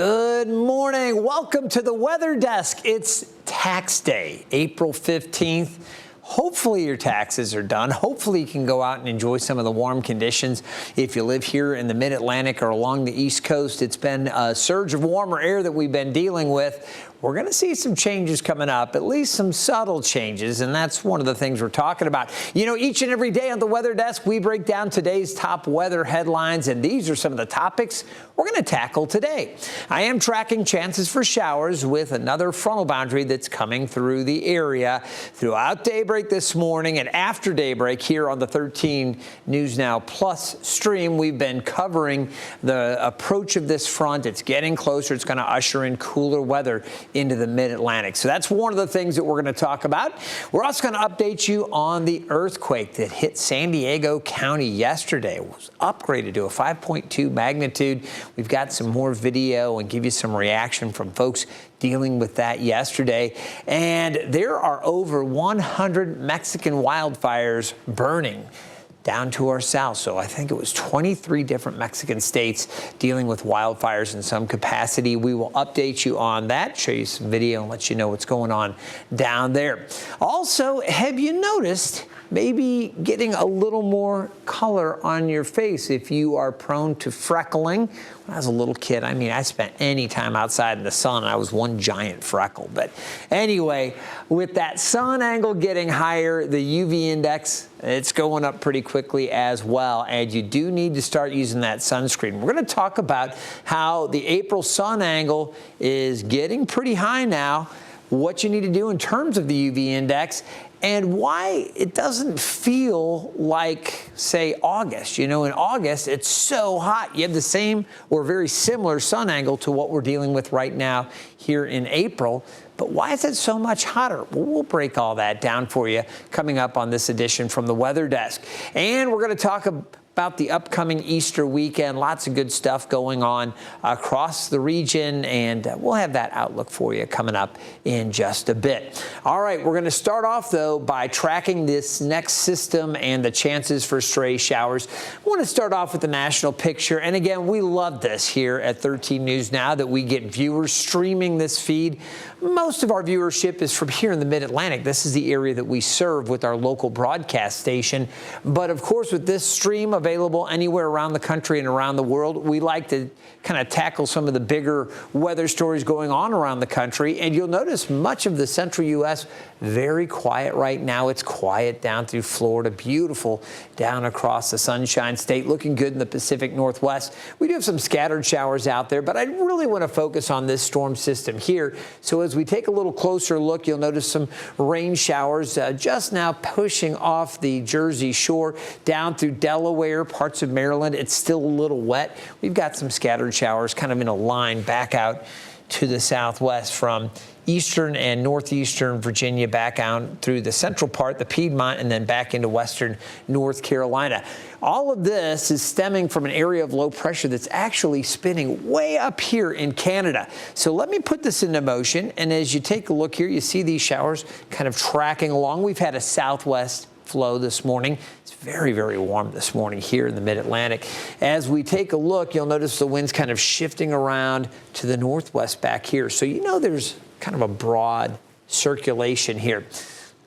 Good morning. Welcome to the Weather Desk. It's tax day, April 15th. Hopefully your taxes are done. Hopefully you can go out and enjoy some of the warm conditions. If you live here in the Mid-Atlantic or along the East Coast, it's been a surge of warmer air that we've been dealing with. We're going to see some changes coming up, at least some subtle changes, and that's one of the things we're talking about. You know, each and every day on the Weather Desk, we break down today's top weather headlines, and these are some of the topics we're going to tackle today. I am tracking chances for showers with another frontal boundary that's coming through the area throughout daybreak this morning and after daybreak here on the 13 News Now Plus stream. We've been covering the approach of this front. It's getting closer. It's going to usher in cooler weather into the Mid-Atlantic. So that's one of the things that we're going to talk about. We're also going to update you on the earthquake that hit San Diego County yesterday. It was upgraded to a 5.2 magnitude. We've got some more video and give you some reaction from folks dealing with that yesterday. And there are over 100 Mexican wildfires burning down to our south. So I think it was 23 different Mexican states dealing with wildfires in some capacity. We will update you on that, show you some video and let you know what's going on down there. Also, have you noticed maybe getting a little more color on your face if you are prone to freckling? When I was a little kid, I mean, I spent any time outside in the sun, I was one giant freckle. But anyway, with that sun angle getting higher, the UV index, it's going up pretty quickly as well, and you do need to start using that sunscreen. We're going to talk about how the April sun angle is getting pretty high now, what you need to do in terms of the UV index, and why it doesn't feel like, say, August. You know, in August, it's so hot. You have the same or very similar sun angle to what we're dealing with right now here in April. But why is it so much hotter? Well, we'll break all that down for you coming up on this edition from the Weather Desk. And we're going to talk about the upcoming Easter weekend. Lots of good stuff going on across the region, and we'll have that outlook for you coming up in just a bit. All right, we're going to start off, though, by tracking this next system and the chances for stray showers. I want to start off with the national picture, and again, we love this here at 13 News Now that we get viewers streaming this feed. Most of our viewership is from here in the Mid-Atlantic. This is the area that we serve with our local broadcast station. But of course, with this stream available anywhere around the country and around the world, we like to kind of tackle some of the bigger weather stories going on around the country. And you'll notice much of the central U.S. very quiet right now. It's quiet down through Florida, beautiful down across the Sunshine State, looking good in the Pacific Northwest. We do have some scattered showers out there, but I really want to focus on this storm system here. So as we take a little closer look, you'll notice some rain showers just now pushing off the Jersey shore down through Delaware, parts of Maryland. It's still a little wet. We've got some scattered showers kind of in a line back out to the southwest from eastern and northeastern Virginia back out through the central part, the Piedmont, and then back into western North Carolina. All of this is stemming from an area of low pressure that's actually spinning way up here in Canada. So let me put this into motion, and as you take a look here, you see these showers kind of tracking along. We've had a southwest flow this morning. It's very, very warm this morning here in the Mid-Atlantic. As we take a look, you'll notice the wind's kind of shifting around to the northwest back here. So you know there's kind of a broad circulation here.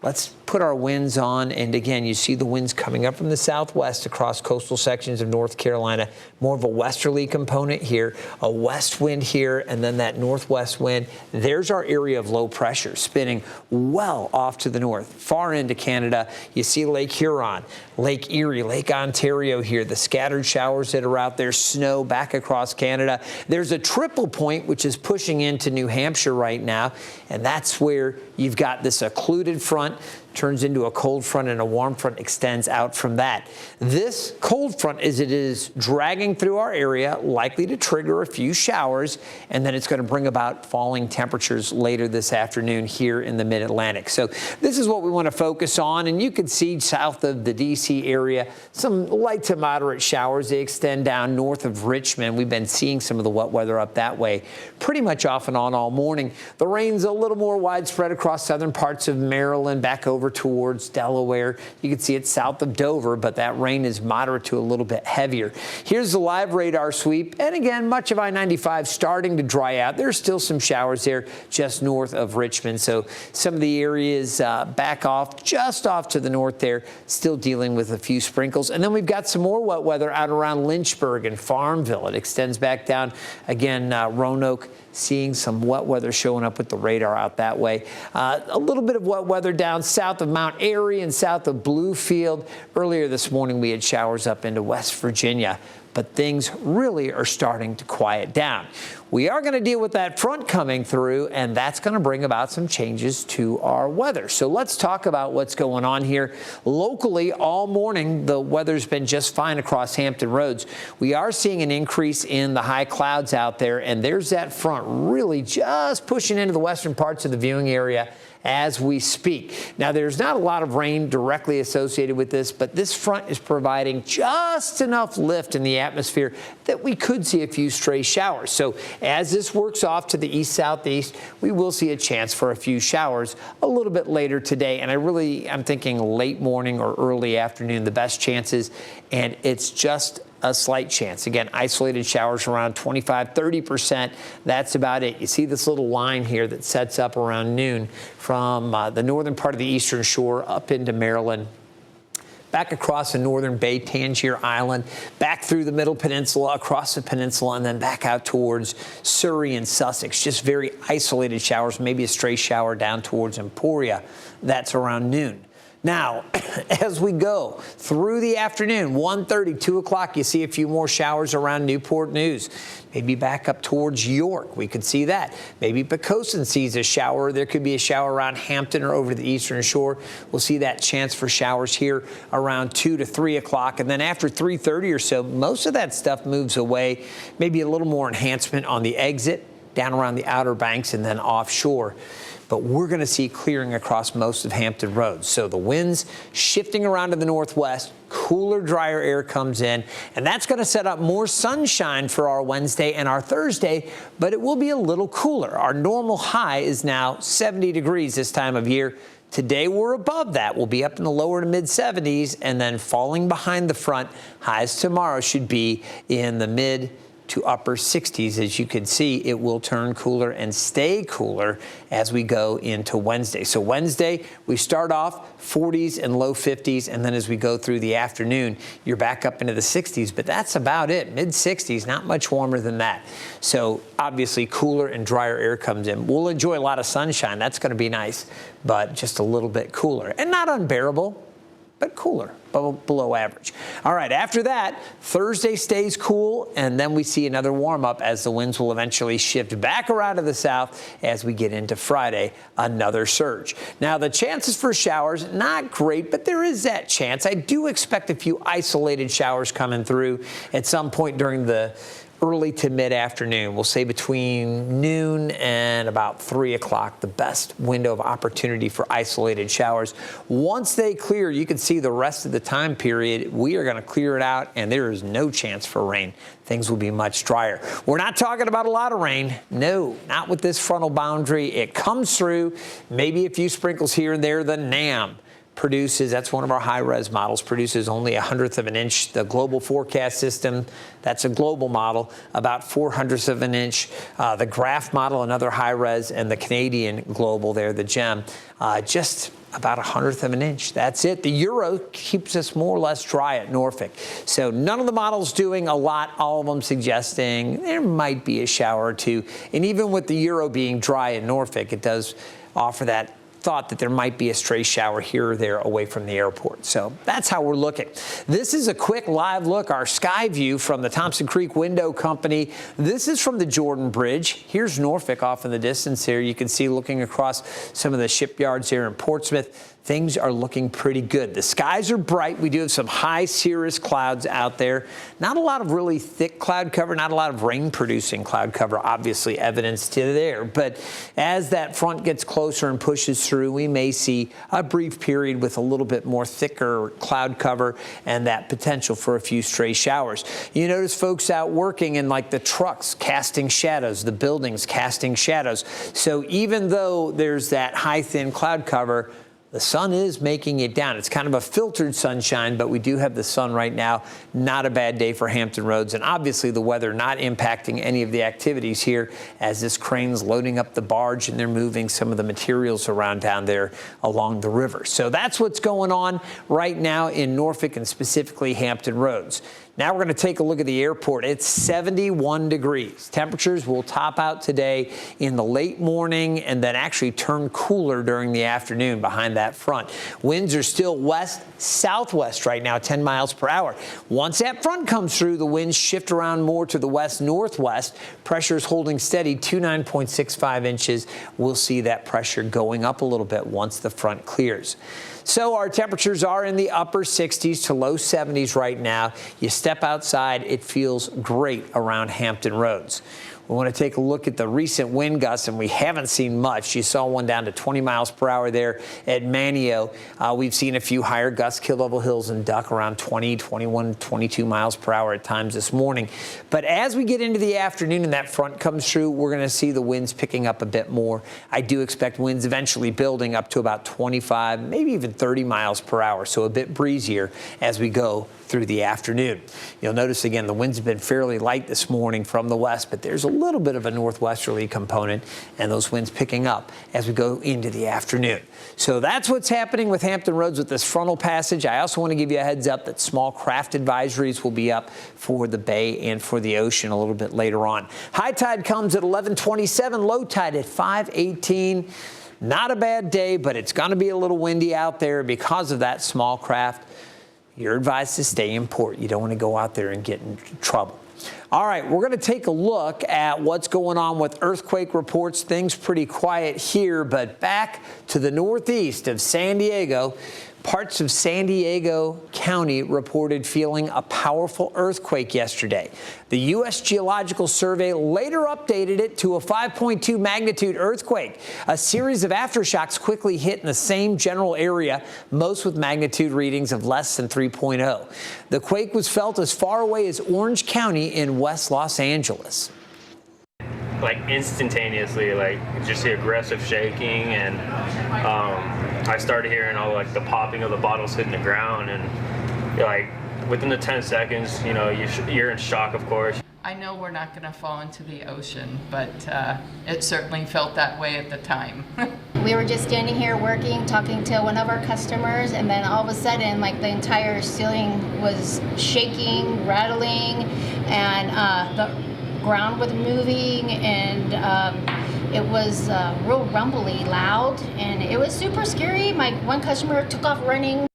Let's put our winds on, and again, you see the winds coming up from the southwest across coastal sections of North Carolina. More of a westerly component here, a west wind here, and then that northwest wind. There's our area of low pressure spinning well off to the north, far into Canada. You see Lake Huron, Lake Erie, Lake Ontario here, the scattered showers that are out there, snow back across Canada. There's a triple point, which is pushing into New Hampshire right now, and that's where you've got this occluded front turns into a cold front, and a warm front extends out from that. This cold front, as it is dragging through our area, likely to trigger a few showers, and then it's going to bring about falling temperatures later this afternoon here in the Mid-Atlantic. So this is what we want to focus on, and you can see south of the D.C. area, some light to moderate showers. They extend down north of Richmond. We've been seeing some of the wet weather up that way pretty much off and on all morning. The rain's a little more widespread across southern parts of Maryland, back over over towards Delaware. You can see it south of Dover, but that rain is moderate to a little bit heavier. Here's the live radar sweep. And again, much of I-95 starting to dry out. There's still some showers there just north of Richmond. So some of the areas back off, just off to the north there, still dealing with a few sprinkles. And then we've got some more wet weather out around Lynchburg and Farmville. It extends back down again, Roanoke. Seeing some wet weather showing up with the radar out that way. A little bit of wet weather down south of Mount Airy and south of Bluefield. Earlier this morning, we had showers up into West Virginia, but things really are starting to quiet down. We are going to deal with that front coming through, and that's going to bring about some changes to our weather. So let's talk about what's going on here. Locally, all morning, the weather's been just fine across Hampton Roads. We are seeing an increase in the high clouds out there, and there's that front really just pushing into the western parts of the viewing area as we speak. Now, there's not a lot of rain directly associated with this, but this front is providing just enough lift in the atmosphere that we could see a few stray showers. So as this works off to the east-southeast, we will see a chance for a few showers a little bit later today. And I'm thinking late morning or early afternoon, the best chances, and it's just a slight chance. Again, isolated showers around 25–30%. That's about it. You see this little line here that sets up around noon from the northern part of the eastern shore up into Maryland, back across the northern bay, Tangier Island, back through the middle peninsula, across the peninsula, and then back out towards Surrey and Sussex. Just very isolated showers, maybe a stray shower down towards Emporia. That's around noon. Now, as we go through the afternoon, 1:30, 2 o'clock, you see a few more showers around Newport News. Maybe back up towards York. We could see that. Maybe Poquoson sees a shower. There could be a shower around Hampton or over the eastern shore. We'll see that chance for showers here around 2 to 3 o'clock. And then after 3:30 or so, most of that stuff moves away. Maybe a little more enhancement on the exit, down around the Outer Banks and then offshore. But we're going to see clearing across most of Hampton Roads. So the winds shifting around to the northwest, cooler, drier air comes in, and that's going to set up more sunshine for our Wednesday and our Thursday, but it will be a little cooler. Our normal high is now 70 degrees this time of year. Today, we're above that. We'll be up in the lower to mid-70s, and then falling behind the front, highs tomorrow should be in the mid to upper 60s. As you can see, it will turn cooler and stay cooler as we go into Wednesday. So Wednesday, we start off 40s and low 50s, and then as we go through the afternoon, you're back up into the 60s, but that's about it. Mid-60s, not much warmer than that. So obviously, cooler and drier air comes in. We'll enjoy a lot of sunshine. That's going to be nice, but just a little bit cooler. And not unbearable, but cooler, below average. All right, after that, Thursday stays cool, and then we see another warm-up as the winds will eventually shift back around to the south as we get into Friday, another surge. Now, the chances for showers, not great, but there is that chance. I do expect a few isolated showers coming through at some point during the early to mid-afternoon. We'll say between noon and about 3 o'clock, the best window of opportunity for isolated showers. Once they clear, you can see the rest of the time period, we are going to clear it out, and there is no chance for rain. Things will be much drier. We're not talking about a lot of rain. No, not with this frontal boundary. It comes through, maybe a few sprinkles here and there. The NAM produces, that's one of our high-res models, produces only 1/100th of an inch. The global forecast system, that's a global model, about 4/100ths of an inch. The graph model, another high-res, and the Canadian global there, the GEM, just about 1/100th of an inch. That's it. The Euro keeps us more or less dry at Norfolk. So none of the models doing a lot, all of them suggesting there might be a shower or two. And even with the Euro being dry in Norfolk, it does offer that thought that there might be a stray shower here or there away from the airport. So that's how we're looking. This is a quick live look, our sky view from the Thompson Creek Window Company. This is from the Jordan Bridge. Here's Norfolk off in the distance here. You can see looking across some of the shipyards here in Portsmouth. Things are looking pretty good. The skies are bright. We do have some high cirrus clouds out there. Not a lot of really thick cloud cover, not a lot of rain-producing cloud cover, obviously evidence to there. But as that front gets closer and pushes through, we may see a brief period with a little bit more thicker cloud cover and that potential for a few stray showers. You notice folks out working in like the trucks casting shadows, the buildings casting shadows. So even though there's that high thin cloud cover, The sun is making it down. It's kind of a filtered sunshine, but we do have the sun right now. Not a bad day for Hampton Roads, and obviously the weather not impacting any of the activities here as this crane's loading up the barge and they're moving some of the materials around down there along the river. So that's what's going on right now in Norfolk and specifically Hampton Roads. Now we're going to take a look at the airport. It's 71 degrees. Temperatures will top out today in the late morning and then actually turn cooler during the afternoon behind that front. Winds are still west-southwest right now, 10 miles per hour. Once that front comes through, the winds shift around more to the west-northwest. Pressure is holding steady, 29.65 inches. We'll see that pressure going up a little bit once the front clears. So our temperatures are in the upper 60s to low 70s right now. You step outside, it feels great around Hampton Roads. We want to take a look at the recent wind gusts, and we haven't seen much. You saw one down to 20 miles per hour there at Manio. We've seen a few higher gusts, Kill Level Hills and Duck around 20, 21, 22 miles per hour at times this morning. But as we get into the afternoon and that front comes through, we're going to see the winds picking up a bit more. I do expect winds eventually building up to about 25, maybe even 30 miles per hour, so a bit breezier as we go through the afternoon. You'll notice again the winds have been fairly light this morning from the west, but there's a little bit of a northwesterly component and those winds picking up as we go into the afternoon. So that's what's happening with Hampton Roads with this frontal passage. I also want to give you a heads up that small craft advisories will be up for the bay and for the ocean a little bit later on. High tide comes at 11:27, low tide at 5:18. Not a bad day, but it's going to be a little windy out there because of that small craft. You're advised to stay in port. You don't want to go out there and get in trouble. All right, we're going to take a look at what's going on with earthquake reports. Things pretty quiet here, but back to the northeast of San Diego. Parts of San Diego County reported feeling a powerful earthquake yesterday. The U.S. Geological Survey later updated it to a 5.2 magnitude earthquake. A series of aftershocks quickly hit in the same general area, most with magnitude readings of less than 3.0. The quake was felt as far away as Orange County in West Los Angeles. Like instantaneously, like just the aggressive shaking, and I started hearing all like the popping of the bottles hitting the ground, and like within the 10 seconds, you know, you're in shock, of course. I know we're not going to fall into the ocean, but it certainly felt that way at the time. We were just standing here working, talking to one of our customers, and then all of a sudden, like the entire ceiling was shaking, rattling, and the ground was moving, and it was real rumbly, loud, and it was super scary. My one customer took off running.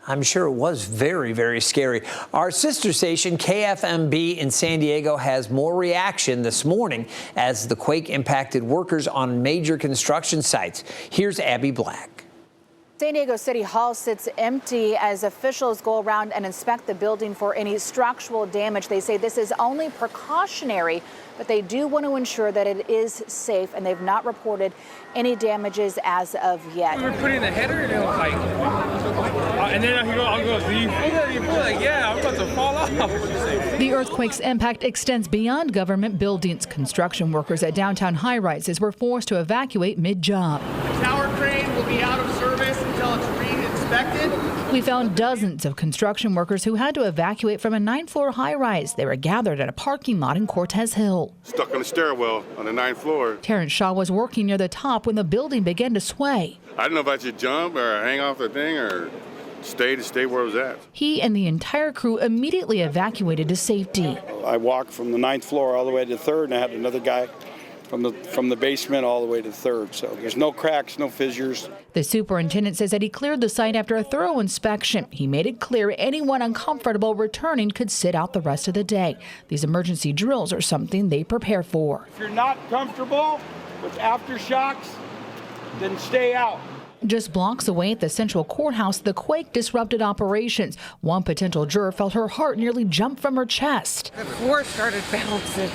I'm sure it was very, very scary. Our sister station, KFMB in San Diego, has more reaction this morning as the quake impacted workers on major construction sites. Here's Abby Black. San Diego City Hall sits empty as officials go around and inspect the building for any structural damage. They say this is only precautionary, but they do want to ensure that it is safe, and they've not reported any damages as of yet. We were putting the header, and it was like, and then I'll go, do you feel that? You feel like, yeah, I'm about to fall off. The earthquake's impact extends beyond government buildings. Construction workers at downtown high-rises were forced to evacuate mid-job. The tower crane will be out of service until it's re-inspected. We found dozens of construction workers who had to evacuate from a 9th-floor high-rise. They were gathered at a parking lot in Cortez Hill. Stuck on the stairwell on the 9th floor. Terrence Shaw was working near the top when the building began to sway. I didn't know if I should jump or hang off the thing or stay where I was at. He and the entire crew immediately evacuated to safety. I walked from the 9th floor all the way to the 3rd, and I had another guy from the basement all the way to the 3rd. So there's no cracks, no fissures. The superintendent says that he cleared the site after a thorough inspection. He made it clear anyone uncomfortable returning could sit out the rest of the day. These emergency drills are something they prepare for. If you're not comfortable with aftershocks, then stay out. Just blocks away at the Central Courthouse, the quake disrupted operations. One potential juror felt her heart nearly jump from her chest. The floor started bouncing.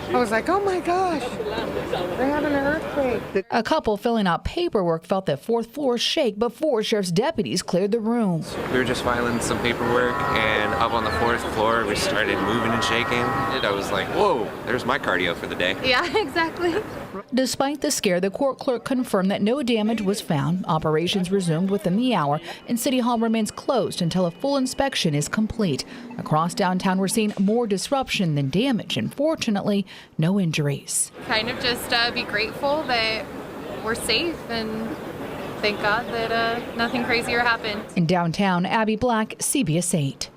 I was like, oh my gosh, we're having an earthquake. A couple filling out paperwork felt the 4th floor shake before sheriff's deputies cleared the room. We were just filing some paperwork, and up on the 4th floor, we started moving and shaking. I was like, whoa, there's my cardio for the day. Yeah, exactly. Despite the scare, the court clerk confirmed that no damage was found. Operations resumed within the hour, and City Hall remains closed until a full inspection is complete. Across downtown, we're seeing more disruption than damage, and fortunately, no injuries. Kind of just be grateful that we're safe and thank God that nothing crazier happened. In downtown, Abby Black, CBS 8.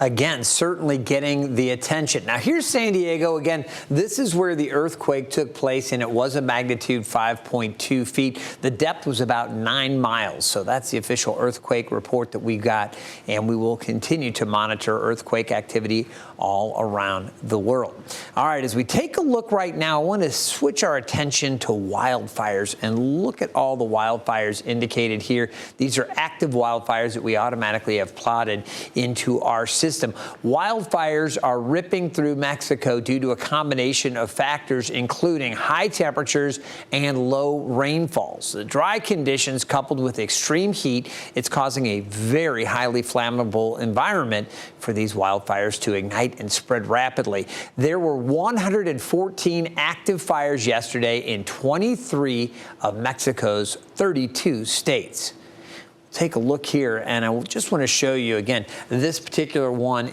Again, certainly getting the attention. Now, here's San Diego. Again, this is where the earthquake took place, and it was a magnitude 5.2 feet. The depth was about 9 miles. So that's the official earthquake report that we got, and we will continue to monitor earthquake activity all around the world. All right, as we take a look right now, I want to switch our attention to wildfires and look at all the wildfires indicated here. These are active wildfires that we automatically have plotted into our system. Wildfires are ripping through Mexico due to a combination of factors, including high temperatures and low rainfalls. The dry conditions coupled with extreme heat, it's causing a very highly flammable environment for these wildfires to ignite and spread rapidly. There were 114 active fires yesterday in 23 of Mexico's 32 states. Take a look here, and I just want to show you again this particular one,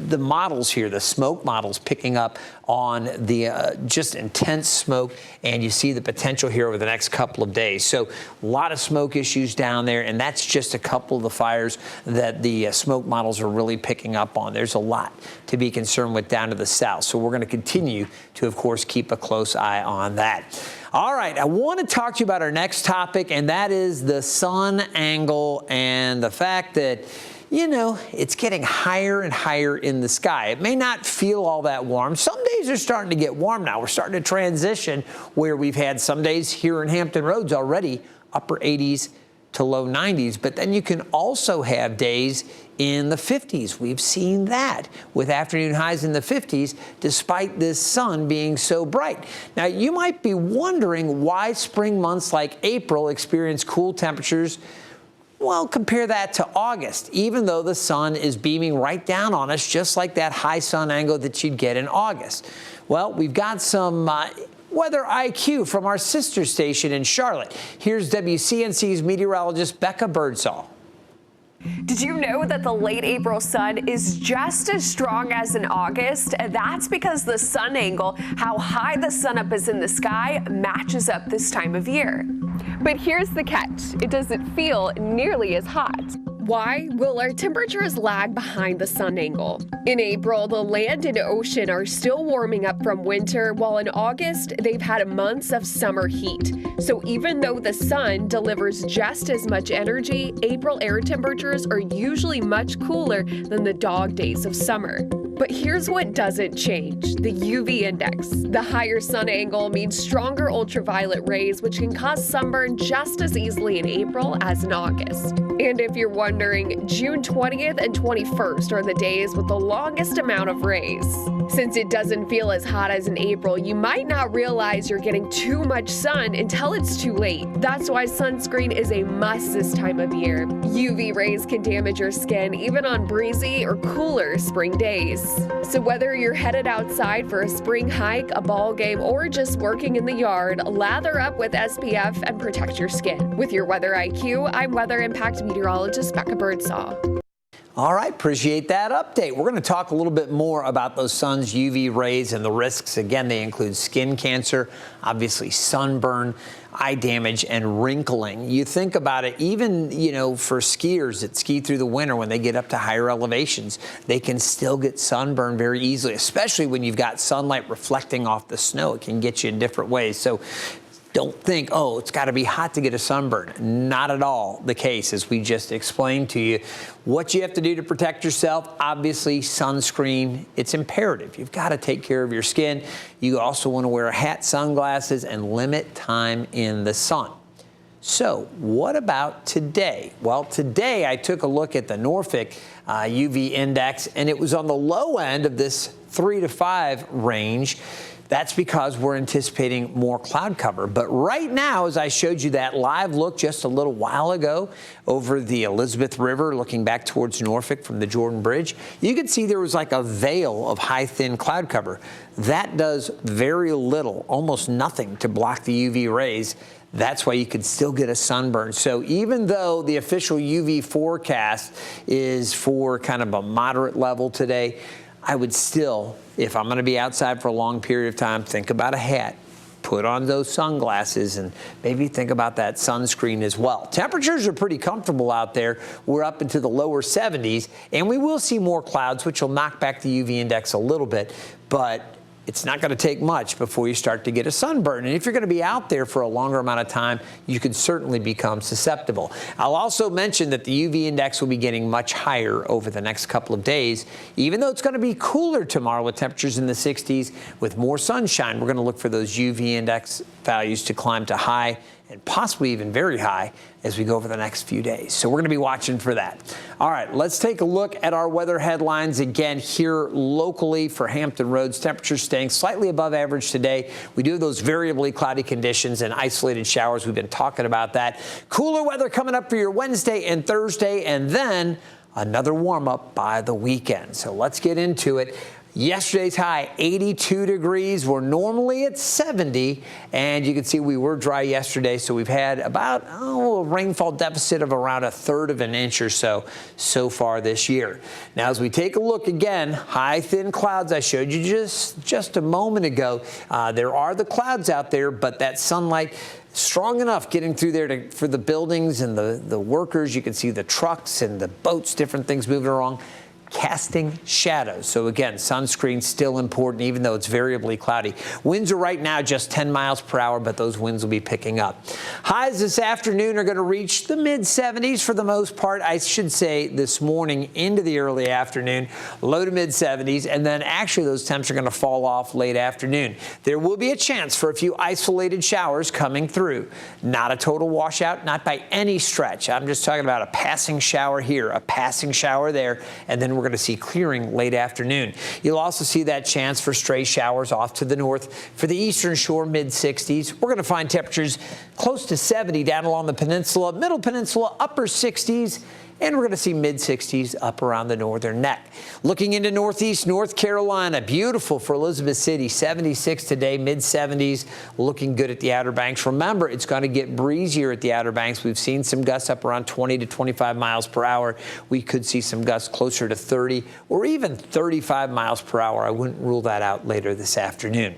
the models here, the smoke models picking up on the just intense smoke, and you see the potential here over the next couple of days. So a lot of smoke issues down there, and that's just a couple of the fires that the smoke models are really picking up on. There's a lot to be concerned with down to the south, so we're going to continue to, of course, keep a close eye on that. All right, I want to talk to you about our next topic, and that is the sun angle and the fact that, you know, it's getting higher and higher in the sky. It may not feel all that warm. Some days are starting to get warm now. We're starting to transition where we've had some days here in Hampton Roads already upper 80s to low 90s, but then you can also have days in the 50s. We've seen that with afternoon highs in the 50s, despite this sun being so bright. Now, you might be wondering why spring months like April experience cool temperatures. Well, compare that to August, even though the sun is beaming right down on us, just like that high sun angle that you'd get in August. Well, we've got some weather IQ from our sister station in Charlotte. Here's WCNC's meteorologist Becca Birdsall. Did you know that the late April sun is just as strong as in August? That's because the sun angle, how high the sun up is in the sky, matches up this time of year. But here's the catch. It doesn't feel nearly as hot. Why? Well, our temperatures lag behind the sun angle. In April, the land and ocean are still warming up from winter, while in August, they've had months of summer heat. So even though the sun delivers just as much energy, April air temperatures are usually much cooler than the dog days of summer. But here's what doesn't change, the UV index. The higher sun angle means stronger ultraviolet rays, which can cause sunburn just as easily in April as in August. And if you're wondering, June 20th and 21st are the days with the longest amount of rays. Since it doesn't feel as hot as in April, you might not realize you're getting too much sun until it's too late. That's why sunscreen is a must this time of year. UV rays can damage your skin even on breezy or cooler spring days. So whether you're headed outside for a spring hike, a ball game, or just working in the yard, lather up with SPF and protect your skin. With your Weather IQ, I'm Weather Impact Meteorologist Becca Birdsall. All right, appreciate that update. We're going to talk a little bit more about those sun's UV rays and the risks. Again, they include skin cancer, obviously sunburn, eye damage, and wrinkling. You think about it, even, for skiers that ski through the winter, when they get up to higher elevations, they can still get sunburned very easily, especially when you've got sunlight reflecting off the snow. It can get you in different ways. So don't think, oh, it's got to be hot to get a sunburn. Not at all the case, as we just explained to you. What you have to do to protect yourself, obviously sunscreen, it's imperative. You've got to take care of your skin. You also want to wear a hat, sunglasses, and limit time in the sun. So what about today? Well, today I took a look at the Norfolk UV index, and it was on the low end of this 3 to 5 range. That's because we're anticipating more cloud cover. But right now, as I showed you that live look just a little while ago over the Elizabeth River, looking back towards Norfolk from the Jordan Bridge, you could see there was like a veil of high, thin cloud cover. That does very little, almost nothing, to block the UV rays. That's why you could still get a sunburn. So even though the official UV forecast is for kind of a moderate level today, I would still, if I'm going to be outside for a long period of time, think about a hat. Put on those sunglasses and maybe think about that sunscreen as well. Temperatures are pretty comfortable out there. We're up into the lower 70s, and we will see more clouds, which will knock back the UV index a little bit, but it's not going to take much before you start to get a sunburn. And if you're going to be out there for a longer amount of time, you could certainly become susceptible. I'll also mention that the UV index will be getting much higher over the next couple of days. Even though it's going to be cooler tomorrow with temperatures in the 60s, with more sunshine, we're going to look for those UV index values to climb to high and possibly even very high as we go over the next few days. So we're going to be watching for that. All right, let's take a look at our weather headlines again here locally for Hampton Roads. Temperatures staying slightly above average today. We do have those variably cloudy conditions and isolated showers. We've been talking about that. Cooler weather coming up for your Wednesday and Thursday, and then another warm up by the weekend. So let's get into it. Yesterday's high, 82 degrees. We're normally at 70, and you can see we were dry yesterday, so we've had about a rainfall deficit of around 1/3 of an inch or so far this year. Now, as we take a look again, high, thin clouds I showed you just a moment ago. There are the clouds out there, but that sunlight strong enough getting through there for the buildings and the workers. You can see the trucks and the boats, different things moving along, casting shadows. So again, sunscreen still important, even though it's variably cloudy. Winds are right now just 10 miles per hour, but those winds will be picking up. Highs this afternoon are going to reach the mid-70s for the most part. I should say this morning into the early afternoon, low to mid-70s, and then actually those temps are going to fall off late afternoon. There will be a chance for a few isolated showers coming through. Not a total washout, not by any stretch. I'm just talking about a passing shower here, a passing shower there, and then we're going to see clearing late afternoon. You'll also see that chance for stray showers off to the north. For the eastern shore, mid-60s. We're going to find temperatures close to 70 down along the peninsula, middle peninsula, upper 60s. And we're going to see mid-60s up around the northern neck. Looking into northeast North Carolina, beautiful for Elizabeth City, 76 today, mid-70s, looking good at the Outer Banks. Remember, it's going to get breezier at the Outer Banks. We've seen some gusts up around 20 to 25 miles per hour. We could see some gusts closer to 30 or even 35 miles per hour. I wouldn't rule that out later this afternoon.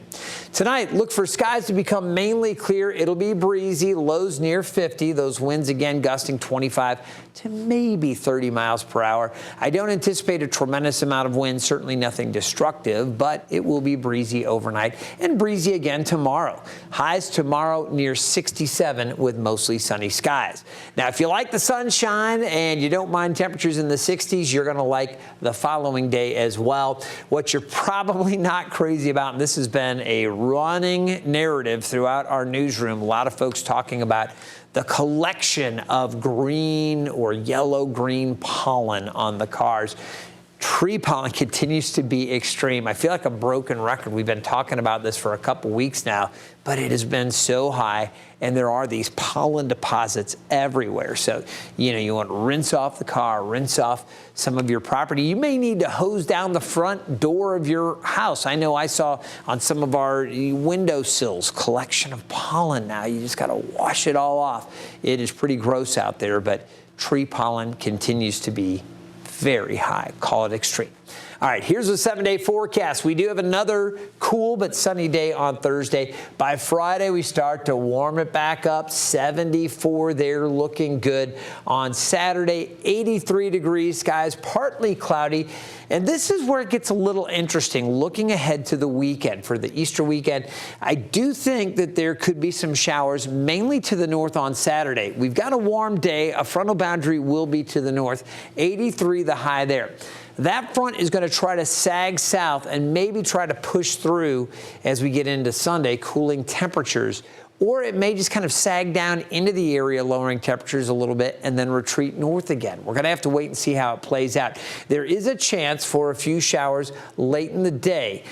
Tonight, look for skies to become mainly clear. It'll be breezy, lows near 50. Those winds again gusting 25 to maybe 30 miles per hour. I don't anticipate a tremendous amount of wind, certainly nothing destructive, but it will be breezy overnight and breezy again tomorrow. Highs tomorrow near 67 with mostly sunny skies. Now, if you like the sunshine and you don't mind temperatures in the 60s, you're going to like the following day as well. What you're probably not crazy about, and this has been a running narrative throughout our newsroom, a lot of folks talking about the collection of green or yellow-green pollen on the cars. Tree pollen continues to be extreme. I feel like a broken record. We've been talking about this for a couple weeks now, but it has been so high, and there are these pollen deposits everywhere. So, you want to rinse off the car, rinse off some of your property. You may need to hose down the front door of your house. I know I saw on some of our windowsills collection of pollen now. You just got to wash it all off. It is pretty gross out there, but tree pollen continues to be very high. Call it extreme. All right, here's a 7-day forecast. We do have another cool but sunny day on Thursday. By Friday, we start to warm it back up. 74 there, looking good. On Saturday, 83 degrees, skies partly cloudy. And this is where it gets a little interesting. Looking ahead to the weekend, for the Easter weekend, I do think that there could be some showers, mainly to the north on Saturday. We've got a warm day. A frontal boundary will be to the north. 83 the high there. That front is going to try to sag south and maybe try to push through as we get into Sunday, cooling temperatures or it may just kind of sag down into the area, lowering temperatures a little bit, and then retreat north again. We're going to have to wait and see how it plays out. There is a chance for a few showers late in the day.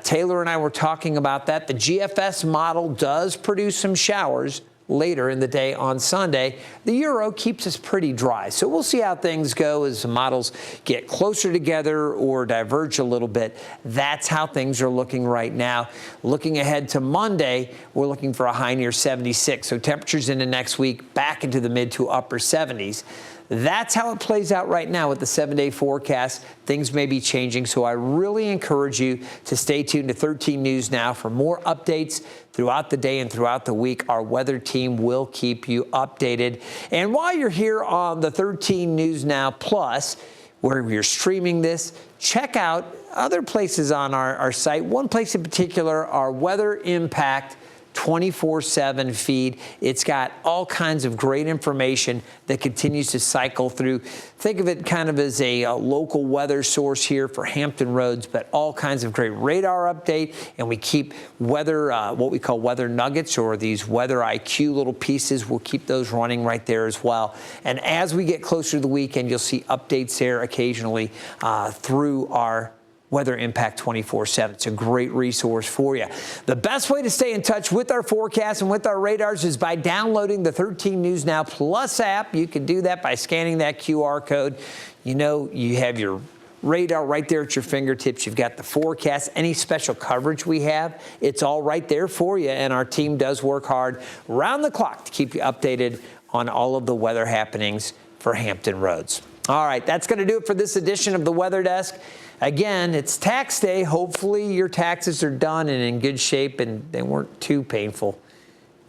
Taylor and I were talking about that. The GFS model does produce some showers later in the day on Sunday. The Euro keeps us pretty dry. So we'll see how things go as the models get closer together or diverge a little bit. That's how things are looking right now. Looking ahead to Monday, we're looking for a high near 76. So temperatures into next week back into the mid to upper 70s. That's how it plays out right now with the 7-day forecast. Things may be changing, so I really encourage you to stay tuned to 13 News Now for more updates throughout the day and throughout the week. Our weather team will keep you updated. And while you're here on the 13 News Now Plus, where you're streaming this, check out other places on our site. One place in particular, our Weather Impact 24/7 feed. It's got all kinds of great information that continues to cycle through. Think of it kind of as a local weather source here for Hampton Roads, but all kinds of great radar update. And we keep weather, what we call weather nuggets, or these weather IQ little pieces. We'll keep those running right there as well. And as we get closer to the weekend, you'll see updates there occasionally through our Weather Impact 24/7. It's a great resource for you. The best way to stay in touch with our forecast and with our radars is by downloading the 13 News Now Plus app. You can do that by scanning that QR code. You know, you have your radar right there at your fingertips. You've got the forecast, any special coverage we have, it's all right there for you. And our team does work hard round the clock to keep you updated on all of the weather happenings for Hampton Roads. All right, that's going to do it for this edition of the Weather Desk. Again, it's tax day. Hopefully your taxes are done and in good shape and they weren't too painful.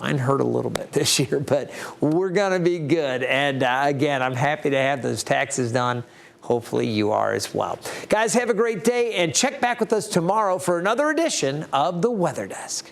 Mine hurt a little bit this year, but we're going to be good. And again, I'm happy to have those taxes done. Hopefully you are as well. Guys, have a great day and check back with us tomorrow for another edition of the Weather Desk.